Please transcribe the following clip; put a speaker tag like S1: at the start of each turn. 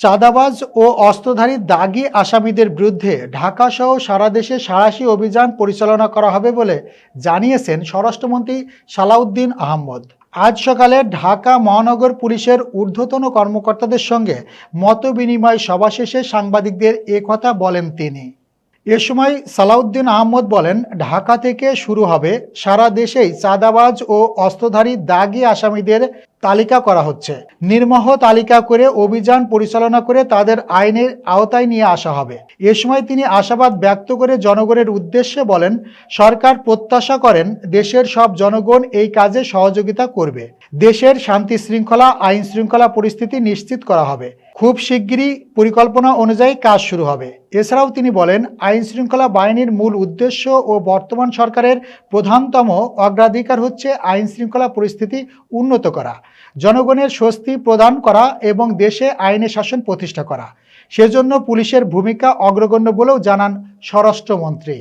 S1: চাঁদাবাজ ও অস্ত্রধারী দাগী আসামিদের বিরুদ্ধে ঢাকাসহ সারা দেশে সাঁড়াশি অভিযান পরিচালনা করা হবে বলে জানিয়েছেন স্বরাষ্ট্রমন্ত্রী সালাউদ্দিন আহমদ। আজ সকালে ঢাকা মহানগর পুলিশের ঊর্ধ্বতন কর্মকর্তাদের সঙ্গে মতবিনিময় সভা শেষে সাংবাদিকদের একথা বলেন তিনি। এ সময় সালাউদ্দিন আহমদ বলেন, ঢাকা থেকে শুরু হবে সারা দেশেই চাঁদাবাজ ও অস্ত্রধারী দাগী আসামিদের তালিকা করা হচ্ছে। নির্মোহ তালিকা করে অভিযান পরিচালনা করে তাদের আইনের আওতায় নিয়ে আসা হবে। এ সময় তিনি আশাবাদ ব্যক্ত করে জনগণের উদ্দেশ্যে বলেন, সরকার প্রত্যাশা করেন দেশের সব জনগণ এই কাজে সহযোগিতা করবে। দেশের শান্তি শৃঙ্খলা, আইন শৃঙ্খলা পরিস্থিতি নিশ্চিত করা হবে। খুব শিগগিরই পরিকল্পনা অনুযায়ী কাজ শুরু হবে। এছাড়াও তিনি বলেন, আইন শৃঙ্খলা বাহিনীর মূল উদ্দেশ্য ও বর্তমান সরকারের প্রধানতম অগ্রাধিকার হচ্ছে আইন শৃঙ্খলা পরিস্থিতি উন্নত করা, জনগণের স্বস্তি প্রদান করা এবং দেশে আইনের শাসন প্রতিষ্ঠা করা। সেজন্য পুলিশের ভূমিকা অগ্রগণ্য বলেও জানান স্বরাষ্ট্রমন্ত্রী।